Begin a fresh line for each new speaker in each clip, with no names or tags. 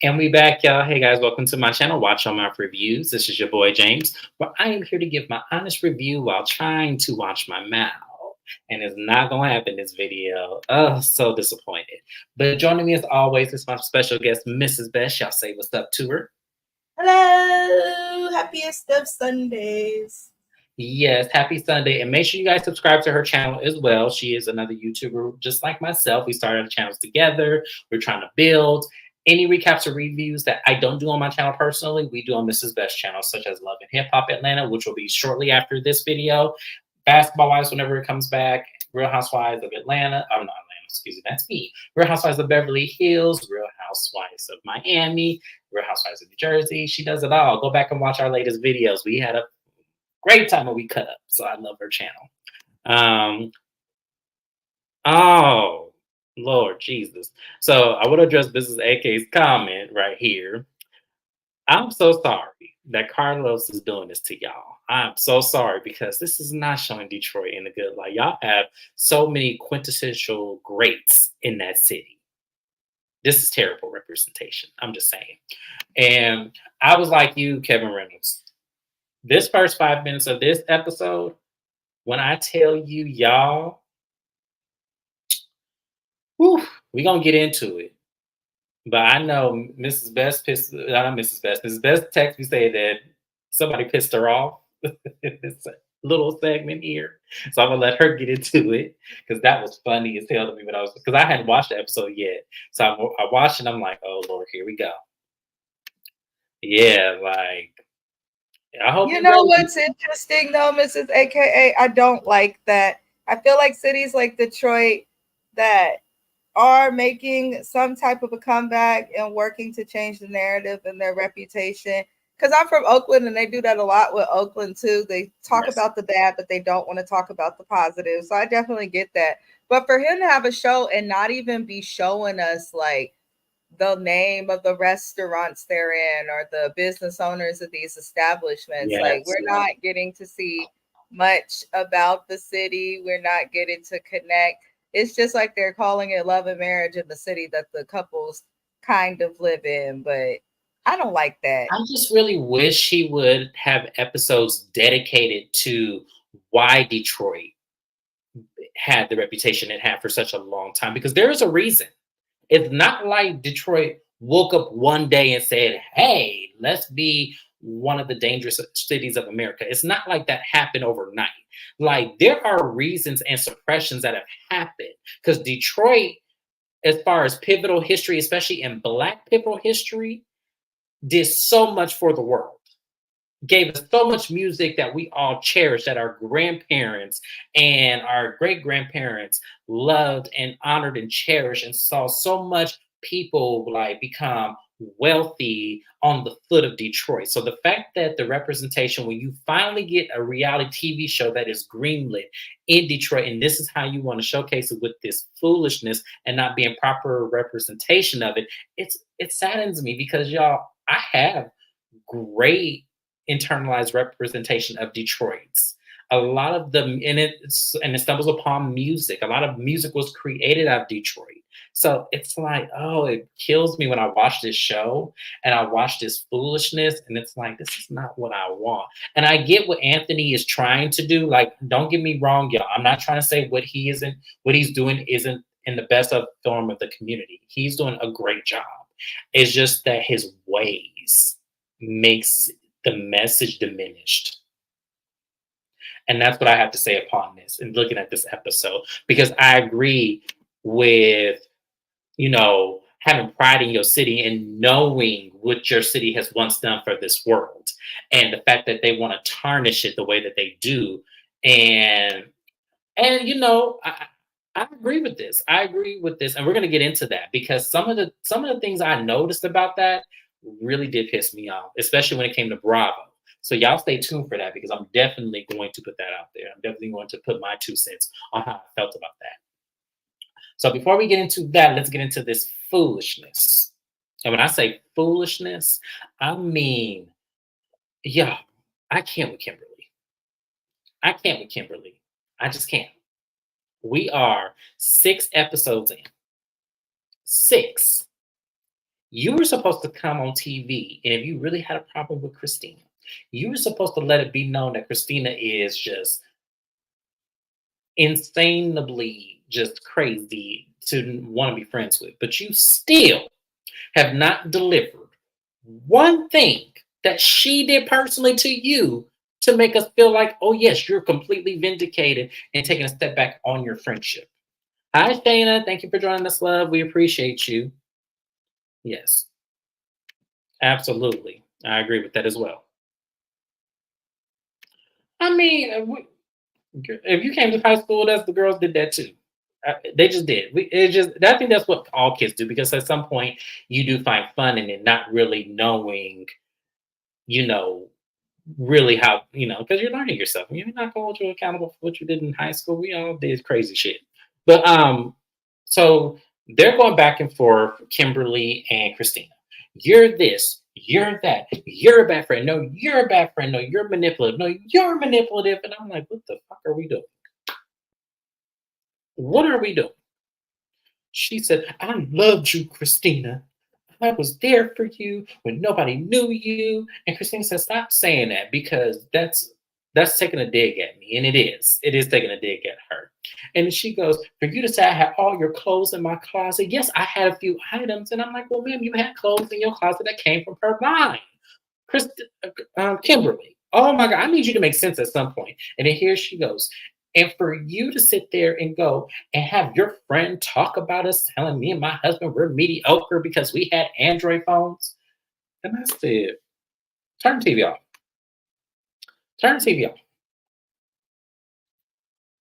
And we back, y'all. Hey guys, welcome to my channel. Watch on my reviews. This is your boy James, where I am here to give my honest review while trying to watch my mouth. And it's not gonna happen this video. Oh, so disappointed. But joining me as always is my special guest, Mrs. Best. Y'all say what's up to her.
Hello, happiest of Sundays.
Yes, happy Sunday. And make sure you guys subscribe to her channel as well. She is another YouTuber just like myself. We started our channels together. We're trying to build. Any recaps or reviews that I don't do on my channel personally, we do on Mrs. Best channel, such as Love and Hip Hop Atlanta, which will be shortly after this video. Basketball Wives, whenever it comes back. Real Housewives of Atlanta. I'm not Atlanta, excuse me, that's me. Real Housewives of Beverly Hills, Real Housewives of Miami, Real Housewives of New Jersey. She does it all. Go back and watch our latest videos. We had a great time when we cut up. So I love her channel. Oh, Lord Jesus. So I would address Mrs. AK's comment right here. I'm so sorry that Carlos is doing this to y'all. I'm so sorry because this is not showing Detroit in a good light. Y'all have so many quintessential greats in that city. This is terrible representation. I'm just saying. And I was like you, Kevin Reynolds. This first 5 minutes of this episode, when I tell you, y'all, whew, we're going to get into it. But I know Mrs. Best not Mrs. Best, Mrs. Best text me saying that somebody pissed her off. This little segment here. So I'm going to let her get into it because that was funny as hell to me when because I hadn't watched the episode yet. So I watched it and I'm like, oh, Lord, here we go. Yeah, like, I hope
You know what's interesting though, Mrs. AKA? I don't like that. I feel like cities like Detroit that are making some type of a comeback and working to change the narrative and their reputation. Because I'm from Oakland and they do that a lot with Oakland too. They talk about the bad, but they don't want to talk about the positive. So I definitely get that. But for him to have a show and not even be showing us like the name of the restaurants they're in or the business owners of these establishments. Like we're not getting to see much about the city. We're not getting to connect. It's just like they're calling it love and marriage in the city that the couples kind of live in, but I don't like that.
I just really wish he would have episodes dedicated to why Detroit had the reputation it had for such a long time, because there is a reason. It's not like Detroit woke up one day and said, hey, let's be one of the dangerous cities of America. It's not like that happened overnight. Like, there are reasons and suppressions that have happened because Detroit, as far as pivotal history, especially in Black pivotal history, did so much for the world. Gave us so much music that we all cherish, that our grandparents and our great grandparents loved and honored and cherished, and saw so much people like become wealthy on the foot of Detroit. So the fact that the representation, when you finally get a reality TV show that is greenlit in Detroit, and this is how you want to showcase it with this foolishness and not being proper representation of it, it saddens me because y'all, I have great internalized representation of Detroit's. A lot of them in it, and it stumbles upon music. A lot of music was created out of Detroit. So it's like, oh, it kills me when I watch this show and I watch this foolishness, and it's like, this is not what I want. And I get what Anthony is trying to do. Like, don't get me wrong, y'all. I'm not trying to say what he's doing isn't in the best of form of the community. He's doing a great job. It's just that his ways makes the message diminished. And that's what I have to say upon this and looking at this episode, because I agree with, having pride in your city and knowing what your city has once done for this world, and the fact that they want to tarnish it the way that they do. And I agree with this. I agree with this. And we're going to get into that because some of the things I noticed about that really did piss me off, especially when it came to Bravo. So y'all stay tuned for that because I'm definitely going to put that out there. I'm definitely going to put my 2 cents on how I felt about that. So before we get into that, let's get into this foolishness. And when I say foolishness, I mean, yeah, I can't with Kimberly. I can't with Kimberly. I just can't. We are 6 episodes in. 6. You were supposed to come on TV, and if you really had a problem with Christina, you were supposed to let it be known that Christina is just insanely just crazy to want to be friends with. But you still have not delivered one thing that she did personally to you to make us feel like, oh, yes, you're completely vindicated and taking a step back on your friendship. Hi, Shayna. Thank you for joining us, love. We appreciate you. Yes, absolutely. I agree with that as well. I mean, if you came to high school, that's the girls did that too. They just did. It just. I think that's what all kids do because at some point you do find fun in it, not really knowing, you know, really how because you're learning yourself. You're not going to hold you accountable for what you did in high school. We all did crazy shit. But so they're going back and forth, Kimberly and Christina. You're this, you're that, you're a bad friend. No, you're a bad friend. No, you're manipulative. No, you're manipulative. And I'm like, what the fuck are we doing? What are we doing? She said, I loved you, Christina. I was there for you when nobody knew you. And Christina said, stop saying that because that's taking a dig at me. And it is. It is taking a dig at her. And she goes, for you to say I had all your clothes in my closet. Yes, I had a few items. And I'm like, well, ma'am, you had clothes in your closet that came from her line. Kimberly. Oh my God, I need you to make sense at some point. And then here she goes. And for you to sit there and go and have your friend talk about us, telling me and my husband we're mediocre because we had Android phones. And I said, turn the TV off. Turn the TV off.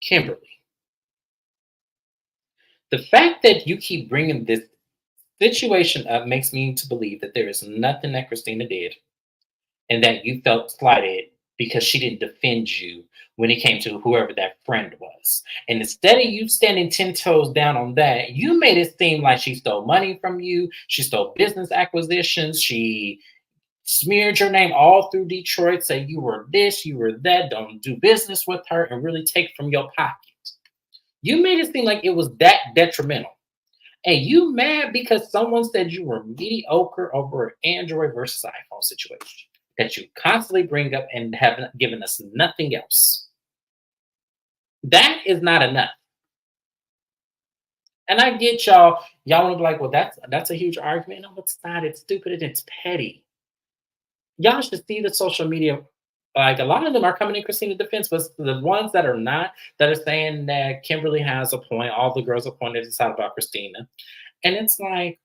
Kimberly, the fact that you keep bringing this situation up makes me to believe that there is nothing that Christina did and that you felt slighted because she didn't defend you when it came to whoever that friend was. And instead of you standing 10 toes down on that, you made it seem like she stole money from you, she stole business acquisitions, she smeared your name all through Detroit, say you were this, you were that, don't do business with her, and really take from your pocket. You made it seem like it was that detrimental. And you mad because someone said you were mediocre over an Android versus iPhone situation that you constantly bring up and haven't given us nothing else. That is not enough. And I get y'all want to be like, well, that's a huge argument. No, it's not. It's stupid and it's petty. Y'all should see the social media. Like a lot of them are coming in Christina's defense, but the ones that are not, that are saying that Kimberly has a point, all the girls are pointing this out about Christina. And it's like,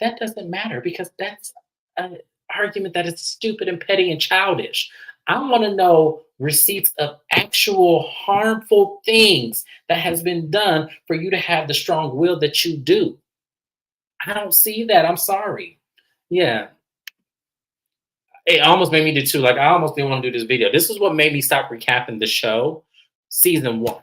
that doesn't matter because that's an argument that is stupid and petty and childish. I want to know receipts of actual harmful things that has been done for you to have the strong will that you do. I don't see that. I'm sorry. Yeah. It almost made me do too. Like I almost didn't want to do this video. This is what made me stop recapping the show, season 1,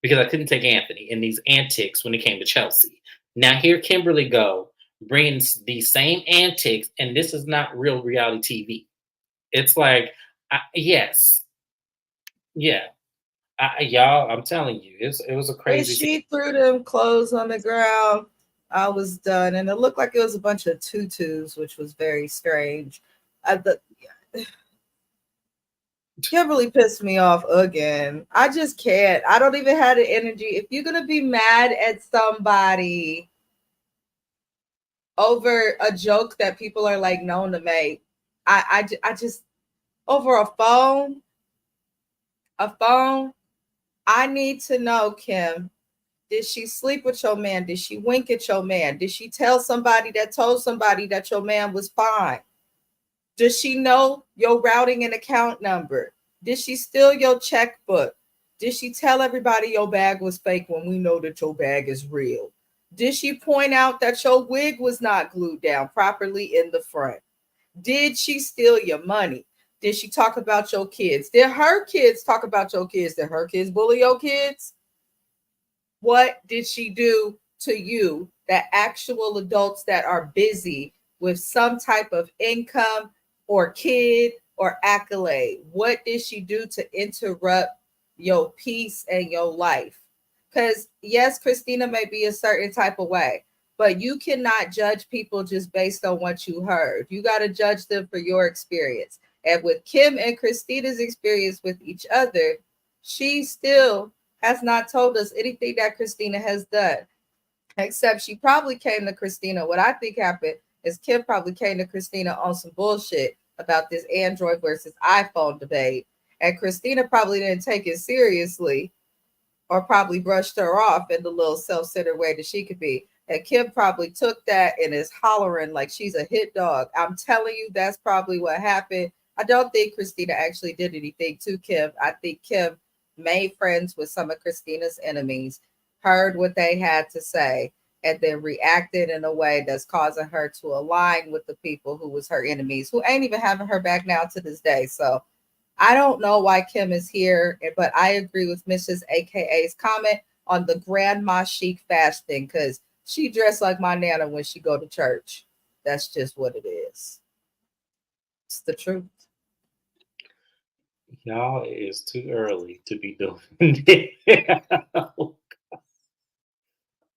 because I couldn't take Anthony and these antics when it came to Chelsea. Now here Kimberly go brings these same antics, and this is not real reality TV. It's like, yes, yeah, y'all. I'm telling you, it was a
When
crazy.
she threw them clothes on the ground, I was done, and it looked like it was a bunch of tutus, which was very strange. Kimberly pissed me off again. I just can't. I don't even have the energy. If you're gonna be mad at somebody over a joke that people are like known to make, I just over a phone. I need to know, Kim. Did she sleep with your man? Did she wink at your man? Did she tell somebody that told somebody that your man was fine? Does she know your routing and account number? Did she steal your checkbook? Did she tell everybody your bag was fake when we know that your bag is real? Did she point out that your wig was not glued down properly in the front? Did she steal your money? Did she talk about your kids? Did her kids talk about your kids? Did her kids bully your kids? What did she do to you that actual adults that are busy with some type of income or kid or accolade? What did she do to interrupt your peace and your life? Because yes, Christina may be a certain type of way, But you cannot judge people just based on what you heard. You got to judge them for your experience. And with Kim and Christina's experience with each other, she still has not told us anything that Christina has done, except she probably came to Christina. What I think happened is Kim probably came to Christina on some bullshit about this Android versus iPhone debate. And Christina probably didn't take it seriously, or probably brushed her off in the little self-centered way that she could be. And Kim probably took that and is hollering like she's a hit dog. I'm telling you, that's probably what happened. I don't think Christina actually did anything to Kim. I think Kim made friends with some of Christina's enemies, heard what they had to say, and then reacted in a way that's causing her to align with the people who was her enemies, who ain't even having her back now to this day. So I don't know why Kim is here, but I agree with Mrs. AKA's comment on the grandma chic fashion, because she dressed like my nana when she go to church. That's just what it is. It's the truth.
Y'all, it is too early to be doing this.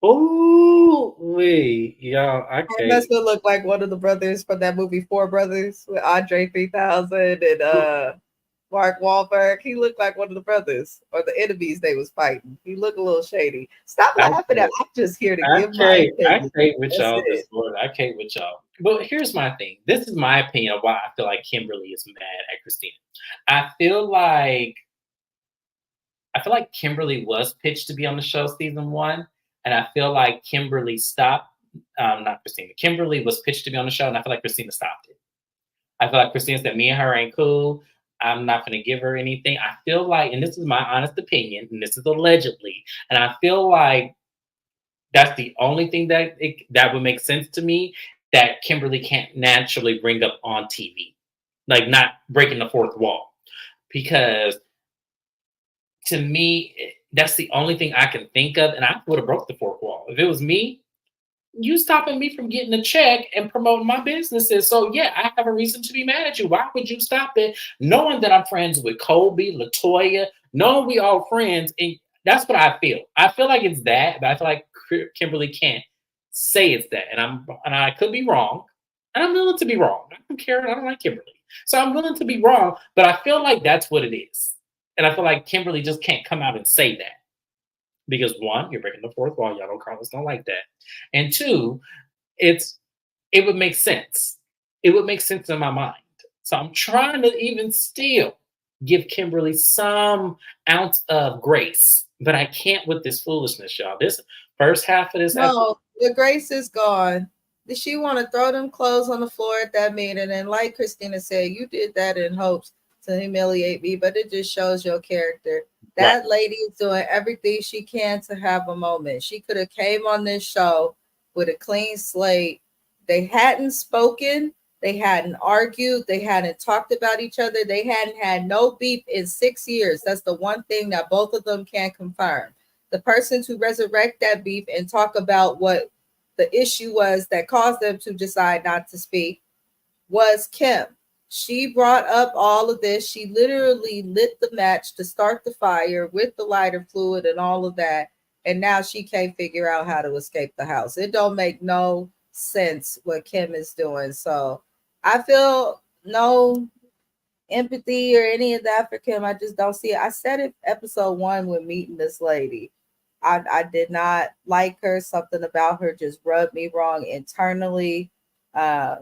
Oh, wait, y'all, I
Her
can't.
husband looked like one of the brothers from that movie Four Brothers with Andre 3000 and Mark Wahlberg. He looked like one of the brothers or the enemies they was fighting. He looked a little shady. Stop
I
laughing at
can't.
me. I'm just here to
I
give my
can't. I
opinion.
can't with
That's
y'all this
it.
morning. I can't with y'all. But here's my thing. This is my opinion of why I feel like Kimberly is mad at Christina. I feel like Kimberly was pitched to be on the show season one, and I feel like Kimberly stopped. Not Christina. Kimberly was pitched to be on the show, and I feel like Christina stopped it. I feel like Christina said, "Me and her ain't cool. I'm not going to give her anything." I feel like, and this is my honest opinion, and this is allegedly, and I feel like that's the only thing that would make sense to me, that Kimberly can't naturally bring up on TV, like not breaking the fourth wall, because to me, that's the only thing I can think of, and I would have broke the fourth wall if it was me. You stopping me from getting a check and promoting my businesses. So yeah, I have a reason to be mad at you. Why would you stop it? Knowing that I'm friends with Colby, Latoya, knowing we all friends, and that's what I feel. I feel like it's that, but I feel like Kimberly can't say it's that, and I could be wrong, and I'm willing to be wrong. I don't care. I don't like Kimberly, so I'm willing to be wrong. But I feel like that's what it is, and I feel like Kimberly just can't come out and say that. Because one, you're breaking the fourth wall. Y'all don't Carlos don't like that. And two, it's it would make sense. It would make sense in my mind. So I'm trying to even still give Kimberly some ounce of grace, but I can't with this foolishness, y'all. This first half of this episode,
No, the grace is gone. Did she want to throw them clothes on the floor at that meeting? And like Christina said, you did that in hopes to humiliate me, but it just shows your character.
right?
That lady is doing everything she can to have a moment. She could have came on this show with a clean slate. They hadn't spoken, they hadn't argued, they hadn't talked about each other, they hadn't had no beef in 6 years. That's the one thing that both of them can confirm. The person to resurrect that beef and talk about what the issue was that caused them to decide not to speak was Kim. She brought up all of this. She literally lit the match to start the fire with the lighter fluid and all of that. And now she can't figure out how to escape the house. It don't make no sense what Kim is doing. So I feel no empathy or any of that for Kim. I just don't see it. I said it episode one when meeting this lady. I did not like her. Something about her just rubbed me wrong internally. Uh,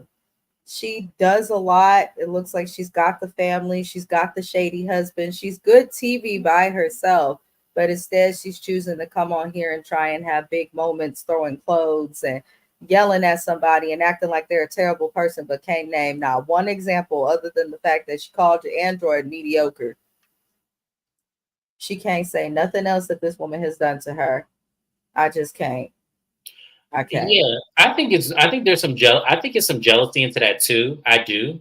she does a lot. It looks like she's got the family. She's got the shady husband. She's good TV by herself, but instead she's choosing to come on here and try and have big moments, throwing clothes and yelling at somebody and acting like they're a terrible person, but can't name not one example other than the fact that she called your Android mediocre. She can't say nothing else that this woman has done to her. I just can't. I can't.
Yeah, I think there's some I think it's some jealousy into that too. I do.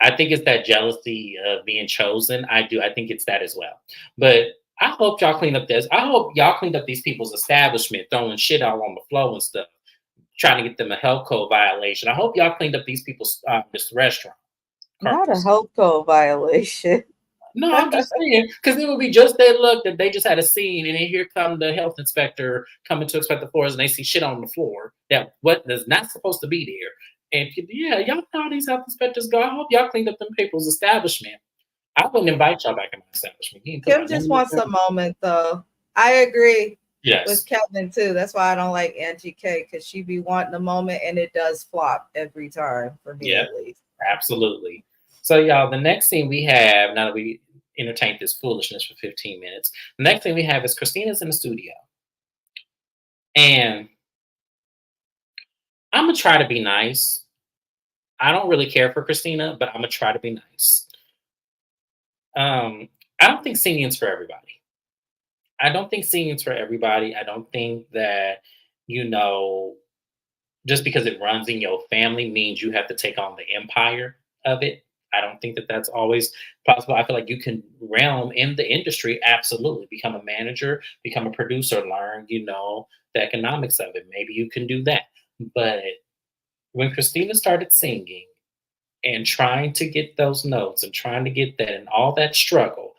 I think it's that jealousy of being chosen. I do. I think it's that as well. But I hope y'all clean up this. I hope y'all cleaned up these people's establishment, throwing shit out on the floor and stuff, trying to get them a health code violation. I hope y'all cleaned up these people's this restaurant.
Not a
Carlos.
health code violation.
No, I'm just saying, because it would be just that look that they just had a scene, and then here come the health inspector coming to inspect the floors, and they see shit on the floor that what is not supposed to be there. And yeah, y'all know how these health inspectors go. I hope y'all cleaned up them people's establishment. I wouldn't invite y'all back in my establishment. You can put my
Kim just
name up
wants
there.
a moment, though. I agree with
Yes,
Kevin too. That's why I don't like Angie K, because she be wanting a moment and it does flop every time for me
yeah,
at least.
absolutely. So, y'all, the next thing we have, now that we entertained this foolishness for 15 minutes, the next thing we have is Christina's in the studio. And I'm going to try to be nice. I don't really care for Christina, but I'm going to try to be nice. I don't think singing's for everybody. I don't think singing's for everybody. I don't think that, you know, just because it runs in your family means you have to take on the empire of it. I don't think that that's always possible. I feel like you can realm in the industry, absolutely, become a manager, become a producer, learn, the economics of it. Maybe you can do that. But when Christina started singing and trying to get those notes and trying to get that and all that struggle,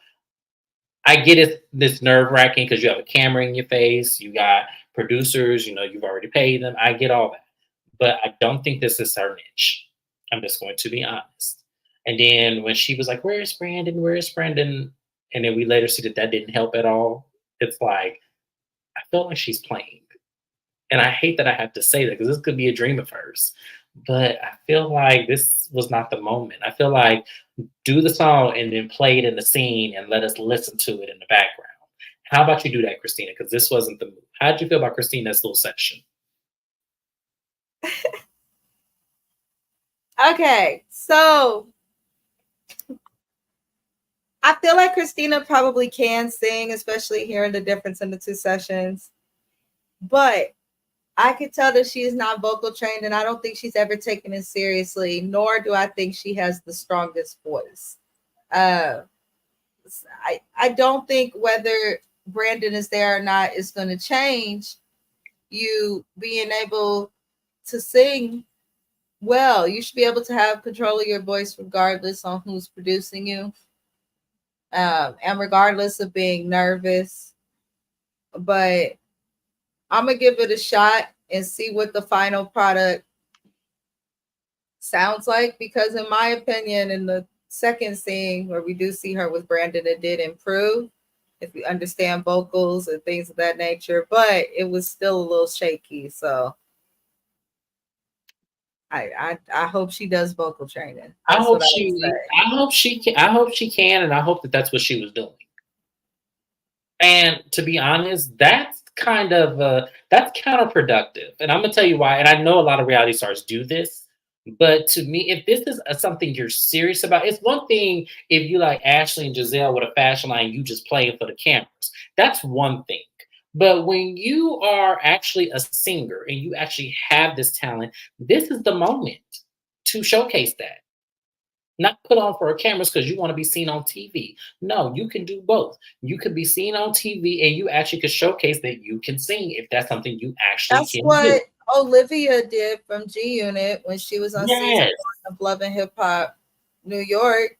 I get it. This nerve wracking because you have a camera in your face, you got producers, you've already paid them. I get all that, but I don't think this is her niche. I'm just going to be honest. And then when she was like, "Where's Brandon? Where's Brandon?" and then we later see that that didn't help at all. It's like I feel like she's playing, and I hate that I have to say that because this could be a dream of hers. But I feel like this was not the moment. I feel like do the song and then play it in the scene and let us listen to it in the background. How about you do that, Christina? Because this wasn't the move. How did you feel about Christina's little section?
Okay, so I feel like Christina probably can sing, especially hearing the difference in the two sessions. But I could tell that she is not vocal trained, and I don't think she's ever taken it seriously, nor do I think she has the strongest voice. Uh, I don't think whether Brandon is there or not is going to change you being able to sing well. You should be able to have control of your voice regardless on who's producing you, and regardless of being nervous. But I'm gonna give it a shot and see what the final product sounds like, because in my opinion, in the second scene where we do see her with Brandon, it did improve if you understand vocals and things of that nature, but it was still a little shaky. So I hope she does vocal training.
I
That's
hope
what I would
she.
say.
I hope she can. I hope she can, and I hope that that's what she was doing. And to be honest, that's counterproductive. And I'm gonna tell you why. And I know a lot of reality stars do this, but to me, if this is something you're serious about, it's one thing if you like Ashley and Giselle with a fashion line, you just playing for the cameras. That's one thing. But when you are actually a singer and you actually have this talent, this is the moment to showcase that. Not put on for cameras because you want to be seen on TV. No, you can do both. You could be seen on TV and you actually could showcase that you can sing if that's something you actually
That's
can do.
what Olivia did from G Unit when she was on season
Yes.
1 of Love and Hip Hop New York.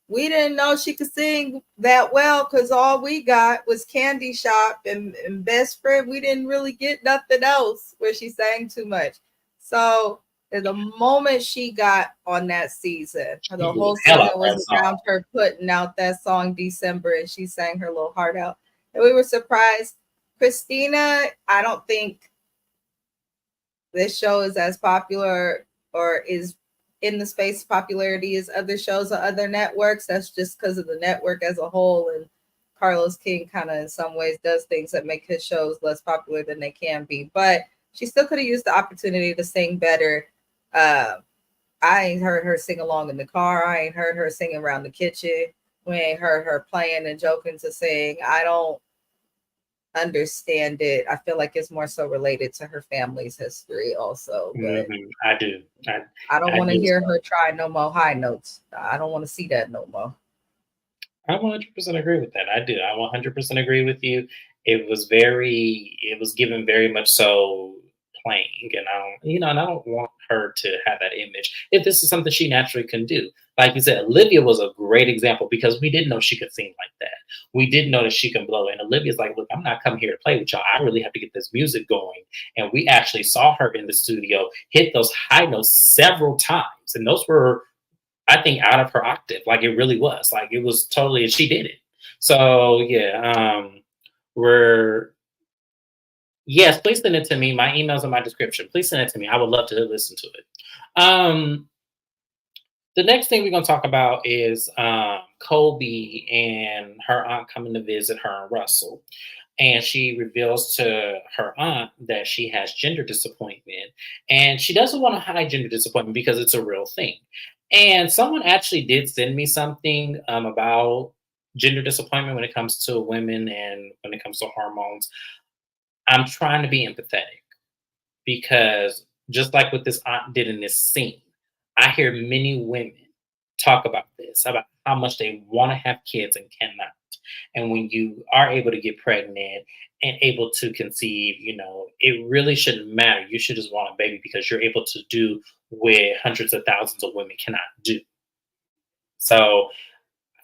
We didn't know she could sing that well because all we got was Candy Shop and Best Friend. We didn't really get nothing else where she sang too much. So the moment she got on that season,
She
the
blew
whole
the hell out
season
that
was
song.
around her putting out that song December, and she sang her little heart out. And we were surprised. Christina, I don't think this show is as popular or is in the space of popularity as other shows on other networks. That's just because of the network as a whole. And Carlos King kind of in some ways does things that make his shows less popular than they can be. But she still could have used the opportunity to sing better. Uh, I ain't heard her sing along in the car. I ain't heard her singing around the kitchen. We ain't heard her playing and joking to sing. I don't understand it. I feel like it's more so related to her family's history also, but
I do.
I don't
I
want to
do as
hear
well.
her try no more high notes. I don't want to see that no more.
I 100% agree with that. I do. I 100% agree with you. It was given very much so playing, and and I don't want her to have that image. If this is something she naturally can do, like you said, Olivia was a great example because we didn't know she could sing like that. We didn't know that she can blow. And Olivia's like, look, I'm not coming here to play with y'all. I really have to get this music going. And we actually saw her in the studio hit those high notes several times, and those were, I think, out of her octave. Like it really was. Like it was totally, and she did it. So yeah, we're yes, please send it to me. My email's in my description. Please send it to me. I would love to listen to it. Um, the next thing we're going to talk about is Kobe and her aunt coming to visit her and Russell. And she reveals to her aunt that she has gender disappointment. And she doesn't want to hide gender disappointment because it's a real thing. And someone actually did send me something about gender disappointment when it comes to women and when it comes to hormones. I'm trying to be empathetic because just like what this aunt did in this scene, I hear many women talk about this, about how much they want to have kids and cannot. And when you are able to get pregnant and able to conceive, it really shouldn't matter. You should just want a baby because you're able to do what hundreds of thousands of women cannot do. So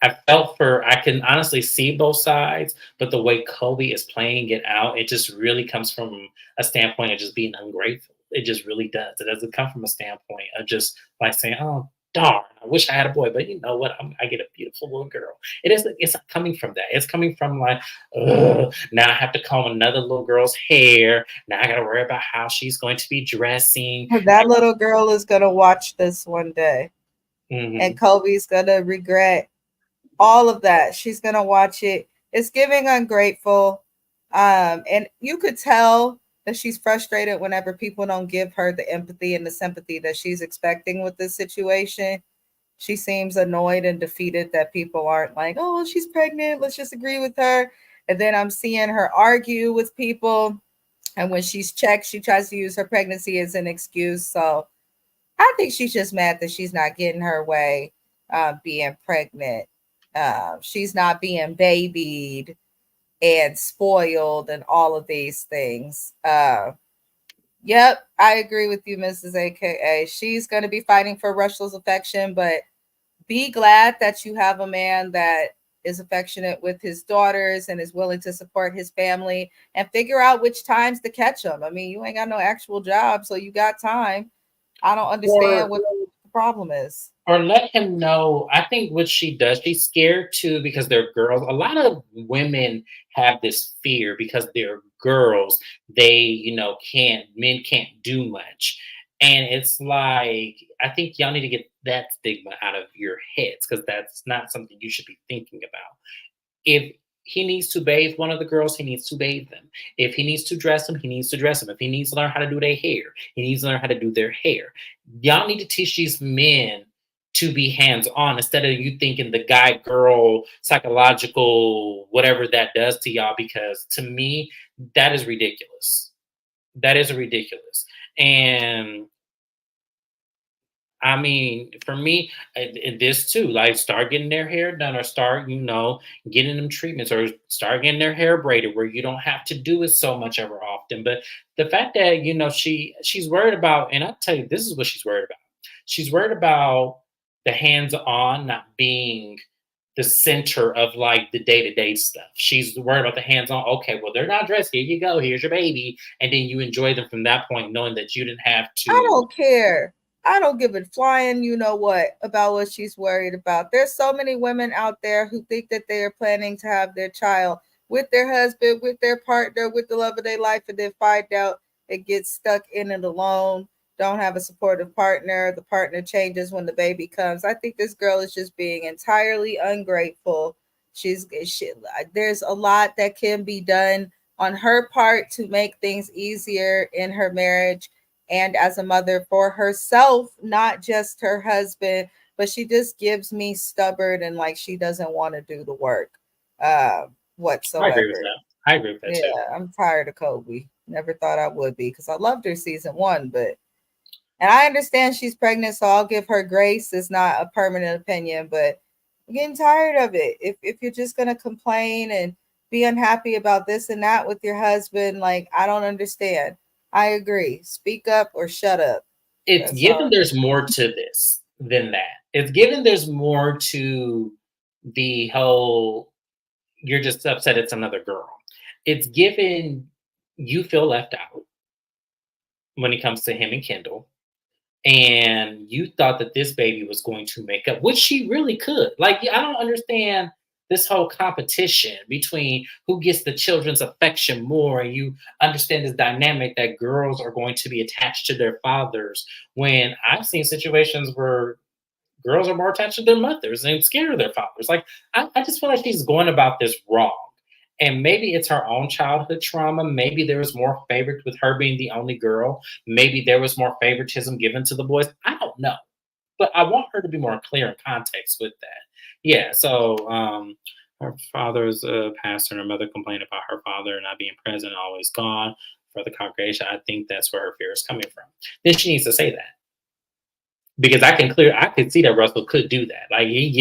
I can honestly see both sides, but the way Kobe is playing it out, it just really comes from a standpoint of just being ungrateful. It just really does. It doesn't come from a standpoint of just like saying, oh, darn, I wish I had a boy, but you know what? I get a beautiful little girl. It's not coming from that. It's coming from like, ugh, now I have to comb another little girl's hair. Now I got to worry about how she's going to be dressing.
That little girl is going to watch this one day. And Kobe's going to regret all of that. She's going to watch it. It's giving ungrateful. And you could tell that she's frustrated whenever people don't give her the empathy and the sympathy that she's expecting with this situation. She seems annoyed and defeated that people aren't like, oh, she's pregnant. Let's just agree with her. And then I'm seeing her argue with people. And when she's checked, she tries to use her pregnancy as an excuse. So I think she's just mad that she's not getting her way being pregnant. She's not being babied and spoiled and all of these things. Yep, I agree with you, Mrs. AKA. She's going to be fighting for Russell's affection, but be glad that you have a man that is affectionate with his daughters and is willing to support his family and figure out which times to catch them. I mean, you ain't got no actual job, so you got time. I don't understand what the problem is.
Or let him know. I think what she does, she's scared too because they're girls. A lot of women have this fear because they're girls. Men can't do much. And it's like, I think y'all need to get that stigma out of your heads because that's not something you should be thinking about. If he needs to bathe one of the girls, he needs to bathe them. If he needs to dress them, he needs to dress them. If he needs to learn how to do their hair, he needs to learn how to do their hair. Y'all need to teach these men to be hands on instead of you thinking the guy girl psychological whatever that does to y'all, because to me that is ridiculous. That is ridiculous. And I mean, for me, this too, like start getting their hair done or start, getting them treatments or start getting their hair braided where you don't have to do it so much ever often. But the fact that, she's worried about, and I'll tell you, this is what she's worried about. She's worried about the hands on not being the center of like the day-to-day stuff. She's worried about the hands-on. Okay, well, they're not dressed. Here you go. Here's your baby. And then you enjoy them from that point, knowing that you didn't have to.
I don't care. I don't give a flying, you know what, about what she's worried about. There's so many women out there who think that they are planning to have their child with their husband, with their partner, with the love of their life, and then find out it gets stuck in it alone, don't have a supportive partner. The partner changes when the baby comes. I think this girl is just being entirely ungrateful. There's a lot that can be done on her part to make things easier in her marriage and as a mother for herself, not just her husband, but she just gives me stubborn and like she doesn't want to do the work whatsoever.
I agree with that. I agree with that too.
Yeah, I'm tired of Kobe. Never thought I would be because I loved her season 1, and I understand she's pregnant, so I'll give her grace. It's not a permanent opinion, but I'm getting tired of it. If you're just gonna complain and be unhappy about this and that with your husband, like I don't understand. I agree. Speak up or shut up.
It's
That's all.
given there's more to this than that. It's given there's more to the whole you're just upset it's another girl. It's given you feel left out when it comes to him and Kendall. And you thought that this baby was going to make up, which she really could. Like, I don't understand this whole competition between who gets the children's affection more. And you understand this dynamic that girls are going to be attached to their fathers. When I've seen situations where girls are more attached to their mothers and scared of their fathers. Like, I just feel like she's going about this wrong. And maybe it's her own childhood trauma. Maybe there was more favorite with her being the only girl. Maybe there was more favoritism given to the boys. I don't know. But I want her to be more clear in context with that. Yeah. So her father's a pastor and her mother complained about her father not being present, always gone for the congregation. I think that's where her fear is coming from. Then she needs to say that because I could see that Russell could do that. Like he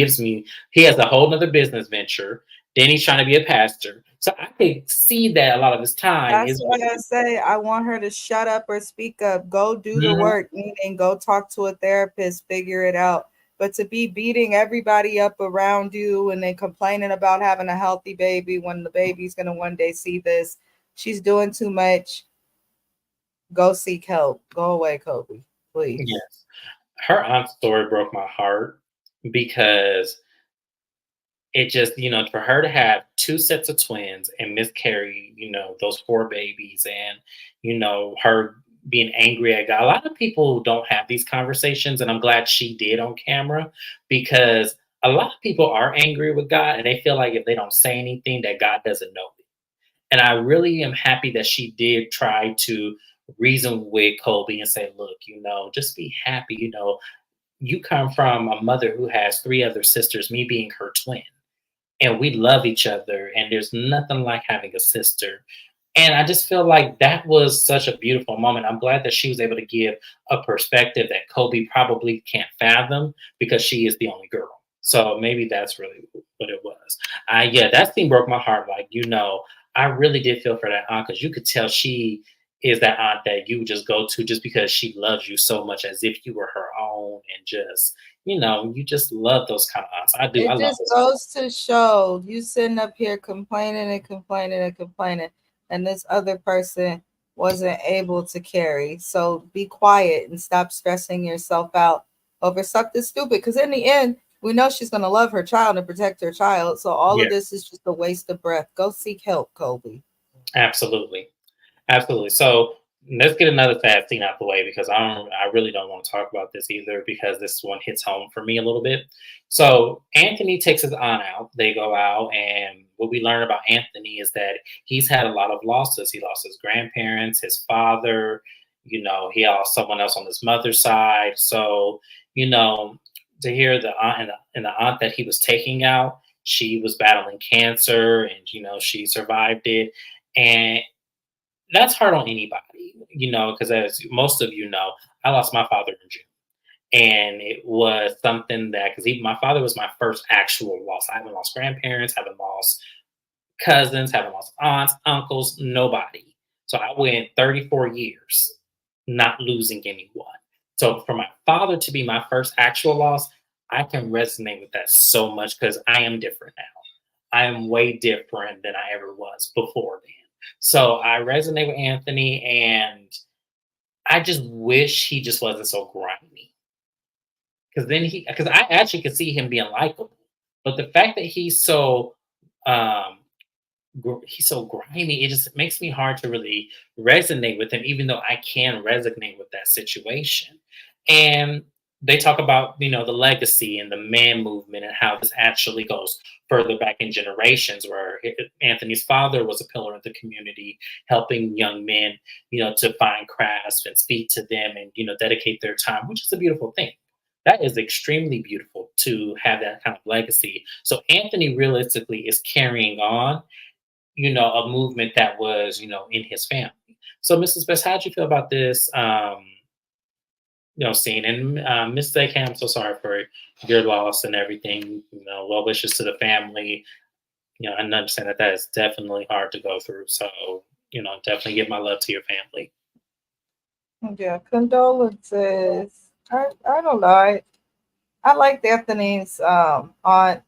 has a whole nother business venture. Then he's trying to be a pastor. So I could see that a lot of his time
That's
is.
why I say I want her to shut up or speak up. Go do the
Mhm.
work, meaning go talk to a therapist, figure it out. But to be beating everybody up around you and then complaining about having a healthy baby when the baby's going to one day see this, she's doing too much. Go seek help. Go away, Kobe, please.
Yes. Her aunt's story broke my heart because it just, for her to have two sets of twins and miscarry, those four babies and, her being angry at God. A lot of people don't have these conversations, and I'm glad she did on camera because a lot of people are angry with God and they feel like if they don't say anything, that God doesn't know it. And I really am happy that she did try to reason with Colby and say, look, just be happy. You come from a mother who has three other sisters, me being her twin, and we love each other and there's nothing like having a sister. And I just feel like that was such a beautiful moment. I'm glad that she was able to give a perspective that Kobe probably can't fathom because she is the only girl. So maybe that's really what it was. Yeah, that scene broke my heart. Like, I really did feel for that aunt because you could tell she is that aunt that you just go to just because she loves you so much as if you were her own and just, you just love those kind of aunts. I do. I
It
love
just
those.
goes to show you sitting up here complaining and complaining and complaining, and this other person wasn't able to carry. So be quiet and stop stressing yourself out over something stupid. Because in the end, we know she's going to love her child and protect her child. So all of
Yeah,
this is just a waste of breath. Go seek help, Colby.
absolutely. Absolutely. So let's get another fast scene out the way because I really don't want to talk about this either because this one hits home for me a little bit. So Anthony takes his aunt out. They go out, and what we learn about Anthony is that he's had a lot of losses. He lost his grandparents, his father. He lost someone else on his mother's side. So you know, to hear the aunt and the aunt that he was taking out, she was battling cancer, and she survived it. And that's hard on anybody, because as most of I lost my father in June. And it was something that, because my father was my first actual loss. I haven't lost grandparents, haven't lost cousins, haven't lost aunts, uncles, nobody. So I went 34 years not losing anyone. So for my father to be my first actual loss, I can resonate with that so much because I am different now. I am way different than I ever was before then. So I resonate with Anthony, and I just wish he just wasn't so grimy. Because I actually could see him being likable, but the fact that um, he's so grimy, it just makes me hard to really resonate with him, even though I can resonate with that situation. And they talk about, the legacy and the man movement and how this actually goes further back in generations, where Anthony's father was a pillar of the community, helping young men, to find crafts and speak to them and, dedicate their time, which is a beautiful thing. That is extremely beautiful to have that kind of legacy. So Anthony realistically is carrying on, a movement that was, in his family. So, Mrs. Best, how did you feel about this, scene? And Miss K, I'm so sorry for your loss and everything. Well wishes to the family. I understand that is definitely hard to go through. So, definitely give my love to your family.
Yeah, condolences. I don't know. I liked Anthony's aunt.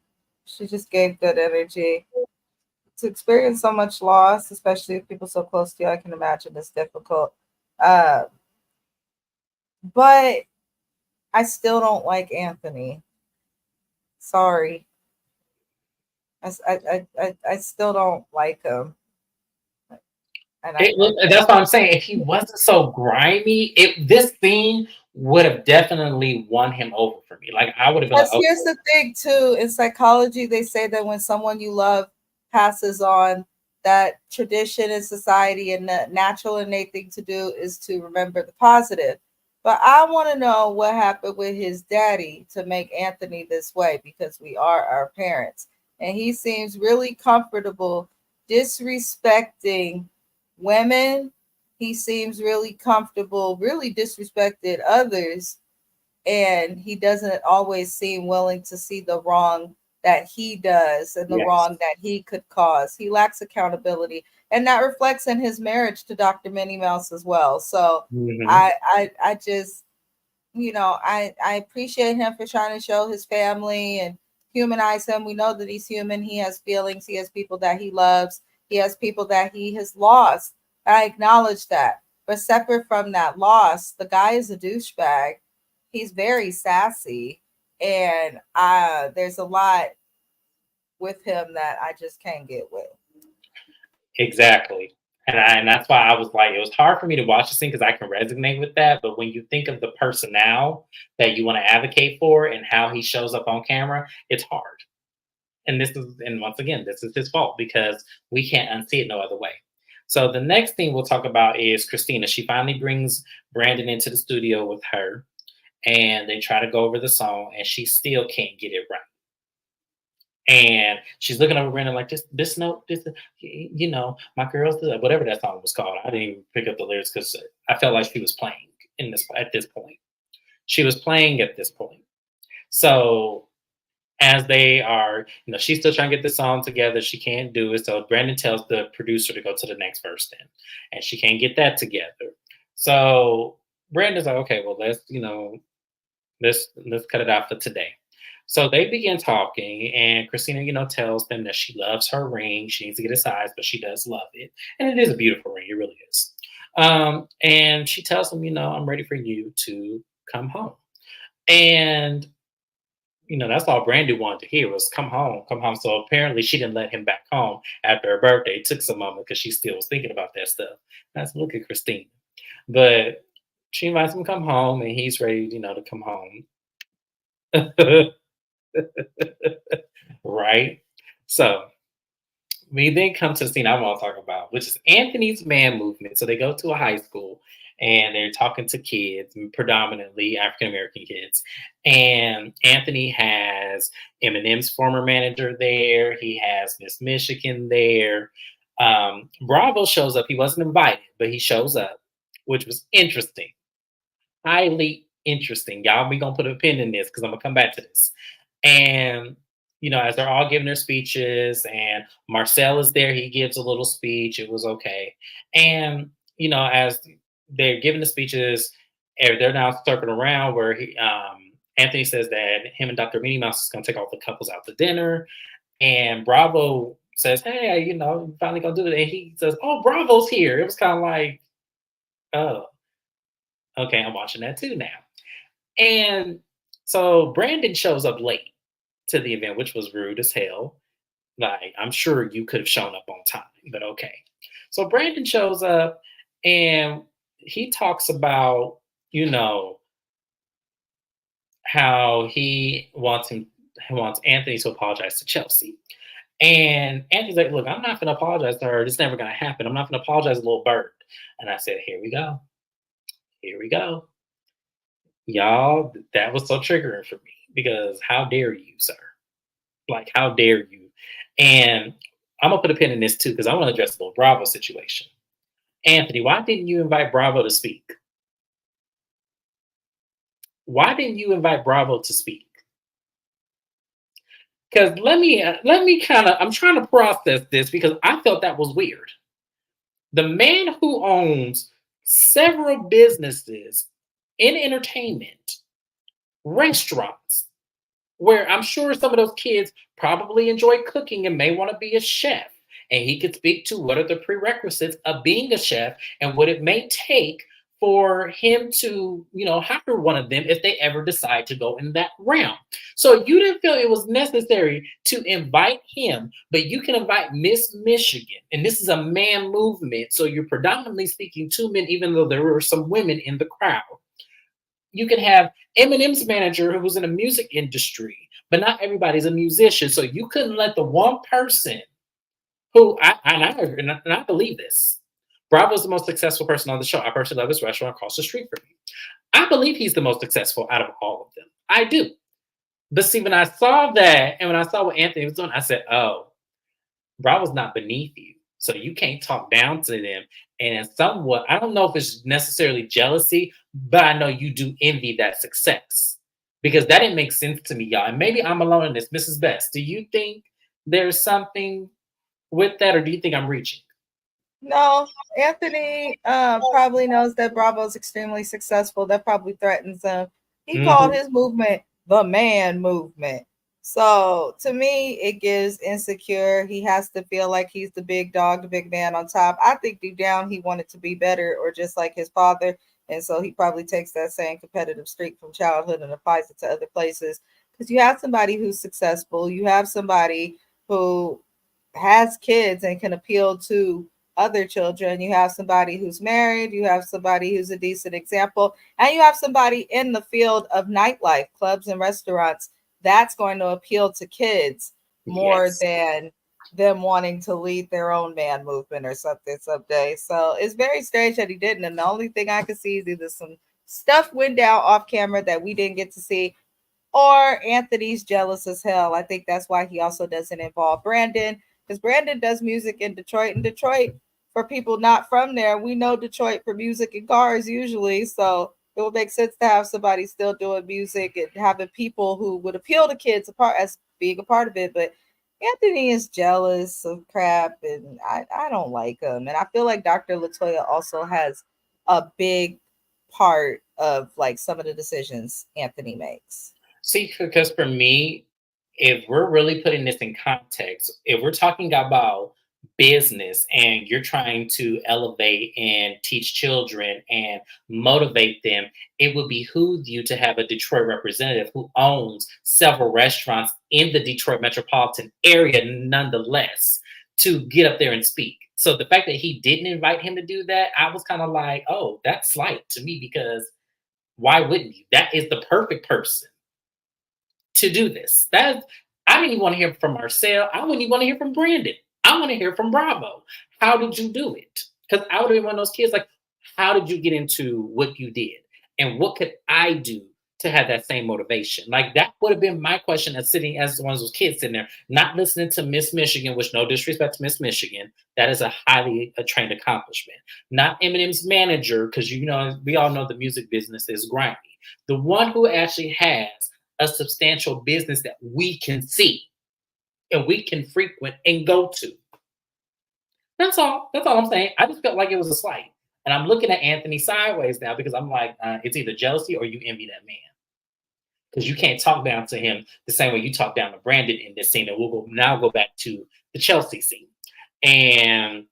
She just gave good energy. To experience so much loss, especially with people so close to you, I can imagine it's difficult. Uh, but I still don't like Anthony. Sorry, I still don't like him, and
That's what I'm saying. If he wasn't so grimy, this scene would have definitely won him over for me. Like I would have been like,
Because
okay,
here's the thing too, in psychology, they say that when someone you love passes on, that tradition in society and the natural innate thing to do is to remember the positive. But I want to know what happened with his daddy to make Anthony this way because we are our parents. And he seems really comfortable disrespecting women. He seems really comfortable, really disrespected others, and he doesn't always seem willing to see the wrong that he does and the
yes,
wrong that he could cause. He lacks accountability, and that reflects in his marriage to Dr. Minnie Mouse as well. So
hmm
I just, I appreciate him for trying to show his family and humanize him. We know that he's human. He has feelings. He has people that he loves. He has people that he has lost. I acknowledge that. But separate from that loss, the guy is a douchebag. He's very sassy, and there's a lot with him that I just can't get with.
exactly. And that's why I was like, it was hard for me to watch the scene because I can resonate with that. But when you think of the personnel that you want to advocate for and how he shows up on camera, it's hard. And once again, this is his fault because we can't unsee it no other way. So the next thing we'll talk about is Christina. She finally brings Brandon into the studio with her, and they try to go over the song, and she still can't get it right. And she's looking over Brandon like this note, my girl's whatever that song was called. I didn't even pick up the lyrics because I felt like she was playing in this at this point. She was playing at this point. So as they are, she's still trying to get the song together. She can't do it. So Brandon tells the producer to go to the next verse then. And she can't get that together. So Brandon's like, okay, well, let's cut it out for today. So they begin talking, and Christina, tells them that she loves her ring. She needs to get a size, but she does love it. And it is a beautiful ring. It really is. And she tells them, I'm ready for you to come home. And that's all Brandy wanted to hear was come home, come home. So apparently she didn't let him back home after her birthday. It took some moment because she still was thinking about that stuff. That's look at Christine. But she invites him to come home and he's ready, to come home. Right? So we then come to the scene I want to talk about, which is Anthony's man movement. So they go to a high school and they're talking to kids, predominantly African American kids. And Anthony has Eminem's former manager there. He has Miss Michigan there. Bravo shows up. He wasn't invited, but he shows up, which was interesting, highly interesting. Y'all, we gonna put a pin in this because I'm gonna come back to this. And as they're all giving their speeches, and Marcel is there, he gives a little speech. It was okay. And as they're giving the speeches, they're now circling around where Anthony says that him and Dr. Minnie Mouse is gonna take all the couples out to dinner, and Bravo says, "Hey, finally gonna do it." And he says, "Oh, Bravo's here." It was kind of like, oh, okay, I'm watching that too now. And so Brandon shows up late to the event, which was rude as hell. Like, I'm sure you could have shown up on time, but okay. So Brandon shows up and he talks about, you know, how he wants Anthony to apologize to Chelsea. And Anthony's like, look, I'm not gonna apologize to her. It's never gonna happen. I'm not gonna apologize to little bird. And I said, here we go. Here we go. Y'all, that was so triggering for me because how dare you, sir? Like, how dare you? And I'm gonna put a pin in this too because I want to address the little Bravo situation. Anthony, why didn't you invite Bravo to speak? Why didn't you invite Bravo to speak? Because let me kind of I'm trying to process this because I felt that was weird. The man who owns several businesses in entertainment, restaurants, where I'm sure some of those kids probably enjoy cooking and may want to be a chef. And he could speak to what are the prerequisites of being a chef and what it may take for him to, hire one of them if they ever decide to go in that realm. So you didn't feel it was necessary to invite him, but you can invite Miss Michigan. And this is a man movement. So you're predominantly speaking to men, even though there were some women in the crowd. You can have Eminem's manager who was in the music industry, but not everybody's a musician. So you couldn't let the one person who and I believe this. Bravo's the most successful person on the show. I personally love his restaurant across the street from me. I believe he's the most successful out of all of them. I do. But see, when I saw that and when I saw what Anthony was doing, I said, oh, Bravo's not beneath you. So you can't talk down to them. And somewhat, I don't know if it's necessarily jealousy, but I know you do envy that success. Because that didn't make sense to me, y'all. And maybe I'm alone in this. Mrs. Best, do you think there's something with that, or do you think I'm reaching?
No, Anthony probably knows that Bravo's extremely successful. That probably threatens him. He called
Mhm.
his movement the man movement. So to me, it gives insecure. He has to feel like he's the big dog, the big man on top. I think deep down he wanted to be better or just like his father. And so he probably takes that same competitive streak from childhood and applies it to other places. Because you have somebody who's successful, you have somebody who has kids and can appeal to other children. You have somebody who's married, you have somebody who's a decent example, and you have somebody in the field of nightlife, clubs and restaurants. That's going to appeal to kids more
Yes.
than them wanting to lead their own man movement or something someday. So it's very strange that he didn't. And the only thing I can see is either some stuff went down off camera that we didn't get to see, or Anthony's jealous as hell. I think that's why he also doesn't involve Brandon, because Brandon does music in Detroit. And Detroit, for people not from there, we know Detroit for music and cars usually. So it would make sense to have somebody still doing music and having people who would appeal to kids apart as being a part of it. But Anthony is jealous of crap, and I don't like him. And I feel like Dr. Latoya also has a big part of like some of the decisions Anthony makes.
See, because for me, if we're really putting this in context, if we're talking about business and you're trying to elevate and teach children and motivate them, it would behoove you to have a Detroit representative who owns several restaurants in the Detroit metropolitan area, nonetheless, to get up there and speak. So the fact that he didn't invite him to do that, I was kind of like, oh, that's slight to me because why wouldn't you? That is the perfect person to do this. That I didn't even want to hear from Marcel. I wouldn't even want to hear from Brandon. I want to hear from Bravo. How did you do it? Because I would have been one of those kids like, how did you get into what you did? And what could I do to have that same motivation? Like that would have been my question as sitting as one of those kids sitting there, not listening to Miss Michigan, which no disrespect to Miss Michigan. That is a highly a trained accomplishment. Not Eminem's manager, because we all know the music business is grimy. The one who actually has a substantial business that we can see and we can frequent and go to. That's all. That's all I'm saying. I just felt like it was a slight. And I'm looking at Anthony sideways now because I'm like, it's either jealousy or you envy that man. Because you can't talk down to him the same way you talk down to Brandon in this scene. And we'll go back to the Chelsea scene. And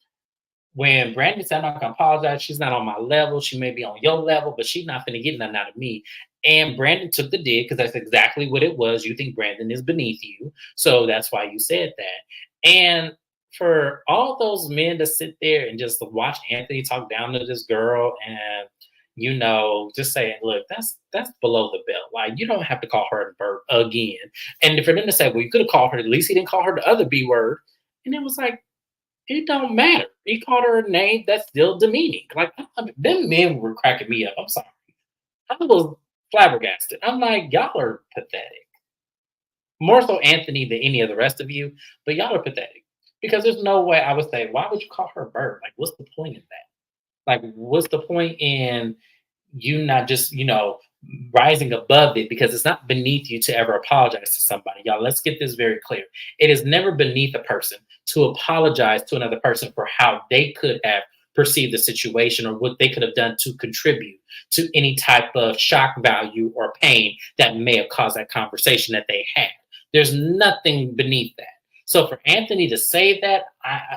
when Brandon said, I'm not gonna apologize, she's not on my level. She may be on your level, but she's not gonna get nothing out of me. And Brandon took the dig because that's exactly what it was. You think Brandon is beneath you. So that's why you said that. And for all those men to sit there and just watch Anthony talk down to this girl and just say, look, that's below the belt. Like you don't have to call her a bird again. And for them to say, well, you could have called her, at least he didn't call her the other B word. And it was like, it don't matter. He called her a name that's still demeaning. Like them men were cracking me up. I'm sorry. I was flabbergasted. I'm like, y'all are pathetic. More so Anthony than any of the rest of you, but y'all are pathetic. Because there's no way I would say, why would you call her a bird? Like, what's the point in that? Like, what's the point in you not just, rising above it because it's not beneath you to ever apologize to somebody. Y'all, let's get this very clear. It is never beneath a person to apologize to another person for how they could have perceive the situation or what they could have done to contribute to any type of shock value or pain that may have caused that conversation that they had. There's nothing beneath that. So for Anthony to say that,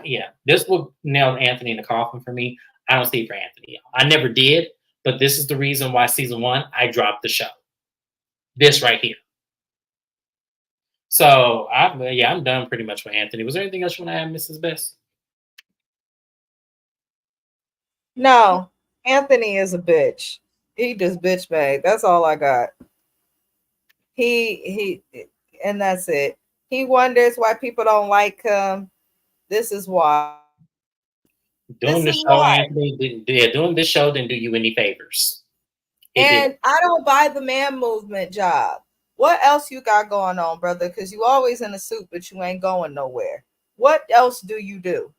yeah, this would nail Anthony in the coffin for me. I don't see it for Anthony. I never did, but this is the reason why season one I dropped the show. This right here. So I'm done pretty much with Anthony. Was there anything else you want to add, Mrs. Best?
No, Anthony is a bitch. He just bitch made. That's all I got. And that's it. He wonders why people don't like him. This is why.
Doing
This
the
is
show,
why.
Anthony, doing this show didn't do you any favors. It did.
And I don't buy the man movement job. What else you got going on, brother? Because you always in a suit, but you ain't going nowhere. What else do you do?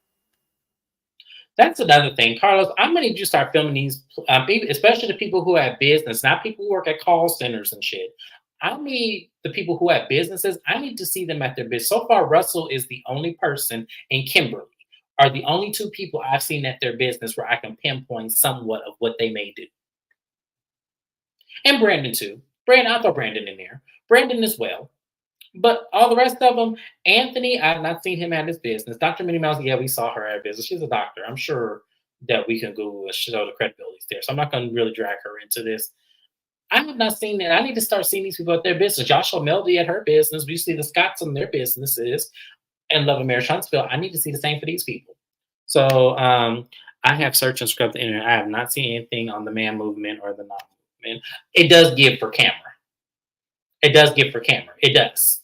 That's another thing, Carlos. I'm gonna need you to start filming these, especially the people who have business, not people who work at call centers and shit. I need the people who have businesses. I need to see them at their business. So far, Russell is the only person, and Kimberly are the only two people I've seen at their business where I can pinpoint somewhat of what they may do. And Brandon too. I'll throw Brandon in there. Brandon as well. But all the rest of them, Anthony, I've not seen him at his business. Dr. Minnie Mouse, yeah, we saw her at business. She's a doctor. I'm sure that we can Google and show the credibilities there. So I'm not going to really drag her into this. I have not seen that. I need to start seeing these people at their business. Joshua Melody at her business. We see the Scotts on their businesses and Love and Marriage Huntsville. I need to see the same for these people. So I have searched and scrubbed the internet. I have not seen anything on the man movement or the non movement. It does give for camera. It does give for camera. It does.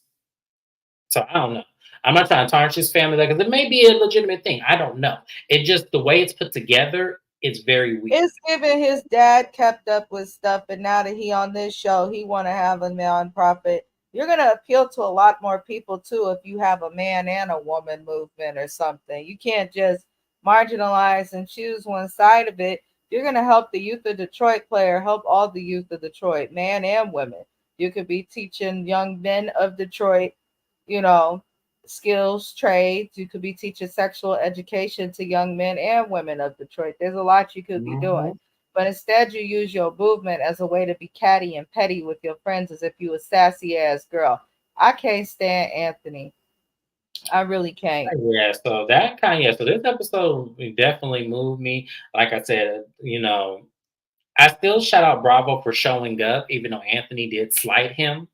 So I don't know. I'm not trying to tarnish his family because it may be a legitimate thing. I don't know. It just the way it's put together, it's very weird.
It's given his dad kept up with stuff, and now that he on this show, he want to have a nonprofit. You're gonna appeal to a lot more people too if you have a man and a woman movement or something. You can't just marginalize and choose one side of it. You're gonna help the youth of Detroit help all the youth of Detroit, man and women. You could be teaching young men of Detroit, skills, trades. You could be teaching sexual education to young men and women of Detroit. There's a lot you could be doing. But instead, you use your movement as a way to be catty and petty with your friends as if you a sassy ass girl. I can't stand Anthony. I really can't.
Yeah, so so this episode definitely moved me. Like I said, I still shout out Bravo for showing up, even though Anthony did slight him.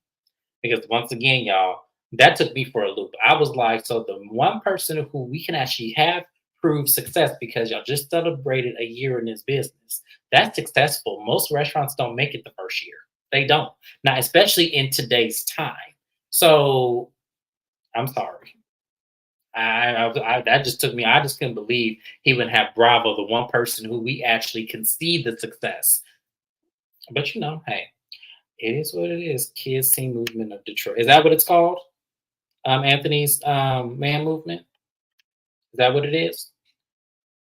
Because once again, y'all, that took me for a loop. I was like, so the one person who we can actually have prove success because y'all just celebrated a year in this business. That's successful. Most restaurants don't make it the first year. They don't. Now, especially in today's time. So I'm sorry. That just took me. I just couldn't believe he would have Bravo, the one person who we actually can see the success. But hey, it is what it is. Kids Team Movement of Detroit. Is that what it's called? Anthony's man movement. Is that what it is?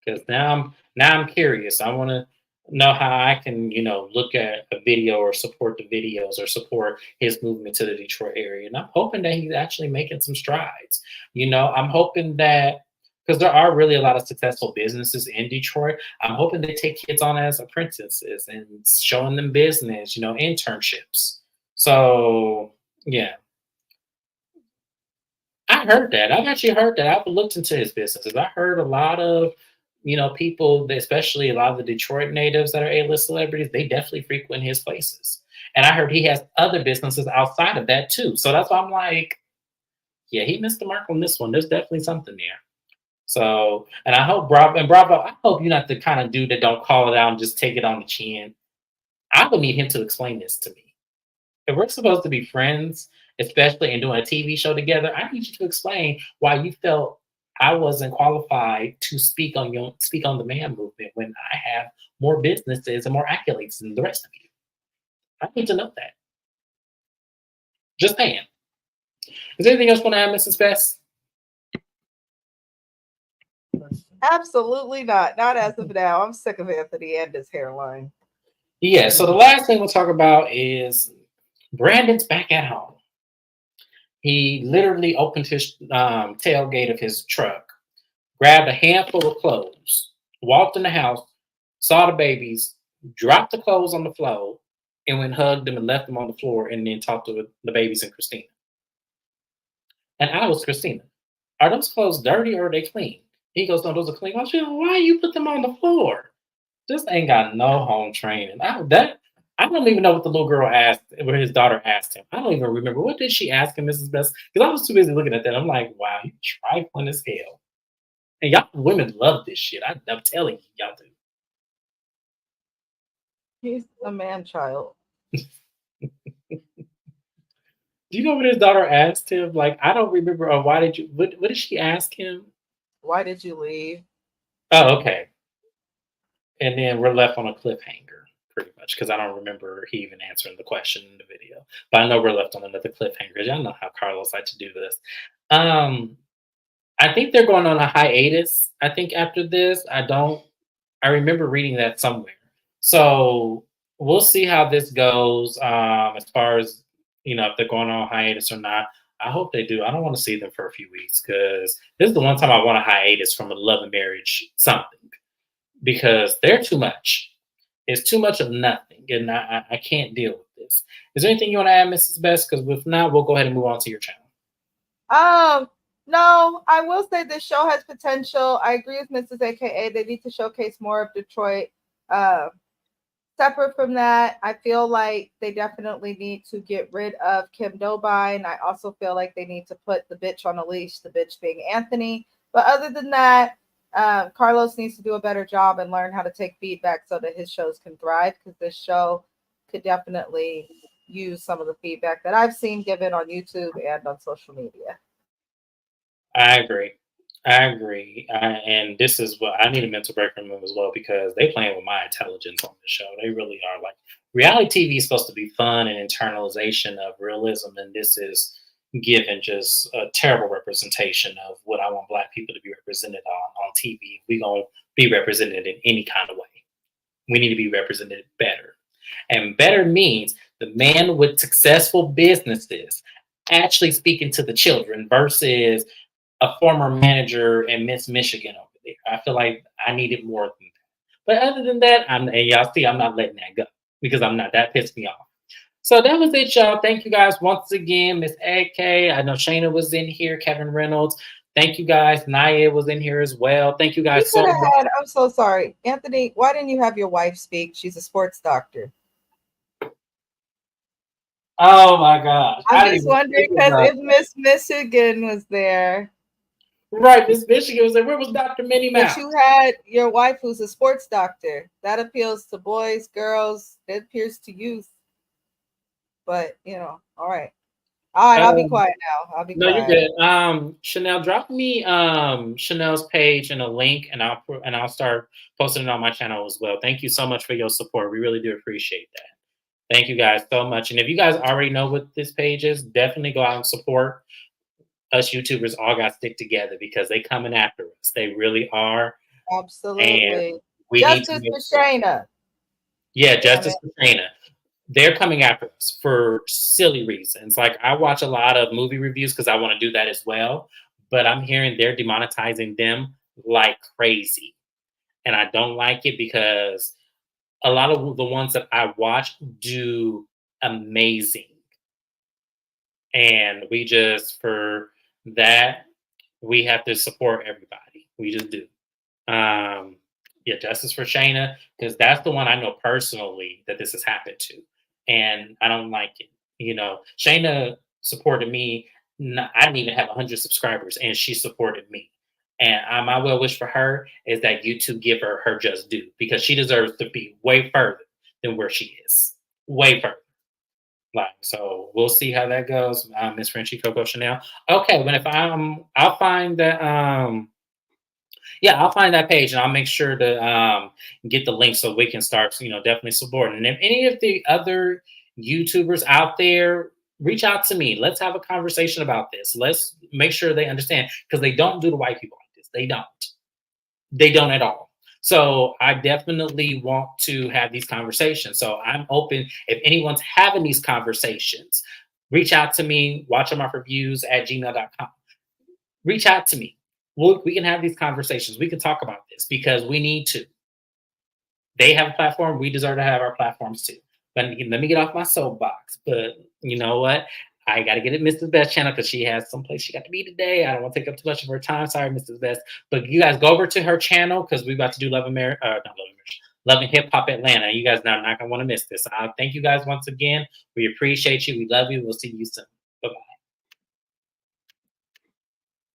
Because now I'm curious. I want to know how I can look at a video or support the videos or support his movement to the Detroit area. And I'm hoping that he's actually making some strides. I'm hoping that because there are really a lot of successful businesses in Detroit. I'm hoping they take kids on as apprentices and showing them business, internships. So yeah. I heard that. I've actually heard that. I've looked into his businesses. I heard a lot of, people, especially a lot of the Detroit natives that are A-list celebrities, they definitely frequent his places. And I heard he has other businesses outside of that too. So that's why I'm like, yeah, he missed the mark on this one. There's definitely something there. So, and I hope Bravo, I hope you're not the kind of dude that don't call it out and just take it on the chin. I would need him to explain this to me. If we're supposed to be friends, especially in doing a TV show together, I need you to explain why you felt I wasn't qualified to speak on the man movement when I have more businesses and more accolades than the rest of you. I need to know that. Just saying. Is there anything else you want to add, Mrs. Best?
Absolutely not. Not as of now. I'm sick of Anthony and his hairline.
Yeah, so the last thing we'll talk about is Brandon's back at home. He literally opened his tailgate of his truck, grabbed a handful of clothes, walked in the house, saw the babies, dropped the clothes on the floor, and went hugged them and left them on the floor, and then talked to the babies and Christina. And I was Christina. Are those clothes dirty or are they clean? He goes, no, those are clean. I was like, why you put them on the floor? This ain't got no home training. I don't even know what the little girl asked, what his daughter asked him. I don't even remember. What did she ask him, Mrs. Best? Because I was too busy looking at that. I'm like, wow, you trifling as hell. And y'all women love this shit. I'm telling you, y'all do.
He's a man child.
Do you know what his daughter asked him? Like, I don't remember. Or why did you? What did she ask him?
Why did you leave?
Oh, okay. And then we're left on a cliffhanger, pretty much, because I don't remember he even answering the question in the video. But I know we're left on another cliffhanger. Y'all know how Carlos likes to do this. Um, I think they're going on a hiatus. I think after this, I remember reading that somewhere. So we'll see how this goes. As far as if they're going on hiatus or not. I hope they do. I don't want to see them for a few weeks because this is the one time I want a hiatus from a love and marriage something because they're too much. It's too much of nothing, and I can't deal with this. Is there anything you want to add, Mrs. Best? Because if not, we'll go ahead and move on to your channel.
No, I will say this show has potential. I agree with Mrs. AKA. They need to showcase more of Detroit. Separate from that, I feel like they definitely need to get rid of Kim Dobine. And I also feel like they need to put the bitch on a leash, the bitch being Anthony. But other than that, Carlos needs to do a better job and learn how to take feedback so that his shows can thrive, because this show could definitely use some of the feedback that I've seen given on YouTube and on social media.
I agree. And this is what I need a mental break from them as well because they playing with my intelligence on the show. They really are. Like reality TV is supposed to be fun and internalization of realism, and this is given just a terrible representation of what I want Black people to be represented on TV. We gonna be represented in any kind of way. We need to be represented better, and better means the man with successful businesses actually speaking to the children versus a former manager in Miss Michigan over there. I feel like I needed more than that. But other than that, and y'all see, I'm not letting that go because I'm not. That pissed me off. So that was it, y'all. Thank you guys once again, Miss AK. I know Shayna was in here, Kevin Reynolds. Thank you guys. Naya was in here as well. Thank you guys so much.
I'm so sorry, Anthony. Why didn't you have your wife speak? She's a sports doctor.
Oh my gosh!
I'm just wondering because if Miss Michigan was there.
Right, Miss Michigan was like, where was Dr. Minnie Mouse?
But you had your wife who's a sports doctor. That appeals to boys, girls. It appeals to youth. But, all right. All right, I'll be quiet now. I'll be quiet.
You're good. Chanel, drop me Chanel's page and a link, and I'll start posting it on my channel as well. Thank you so much for your support. We really do appreciate that. Thank you guys so much. And if you guys already know what this page is, definitely go out and support us YouTubers. All got to stick together because they coming after us. They really are.
Absolutely.
And we
Justice
need
for Shayna.
Yeah, Justice for Shayna. They're coming after us for silly reasons. Like I watch a lot of movie reviews because I want to do that as well. But I'm hearing they're demonetizing them like crazy. And I don't like it because a lot of the ones that I watch do amazing. And for that, we have to support everybody. We just do. Yeah, Justice for Shayna, because that's the one I know personally that this has happened to. And I don't like it. Shayna supported me. I didn't even have 100 subscribers, and she supported me. And my well wish for her is that YouTube give her her just due because she deserves to be way further than where she is. Way further. So we'll see how that goes, Miss Frenchie Coco Chanel. Okay, but if I'll find that. I'll find that page and I'll make sure to get the link so we can start, definitely supporting. And if any of the other YouTubers out there reach out to me, let's have a conversation about this. Let's make sure they understand because they don't do the white people like this. They don't at all. So I definitely want to have these conversations. So I'm open. If anyone's having these conversations, reach out to me, watch my reviews at gmail.com. Reach out to me. we can have these conversations. We can talk about this because we need to. They have a platform. We deserve to have our platforms too. But let me get off my soapbox. But you know what? I got to get at Mrs. Best channel because she has someplace she got to be today. I don't want to take up too much of her time. Sorry, Mrs. Best. But you guys go over to her channel because we're about to do Love and Marriage, not Love and Marriage, Love and Hip Hop Atlanta. You guys are not going to want to miss this. Thank you guys once again. We appreciate you. We love you. We'll see you soon.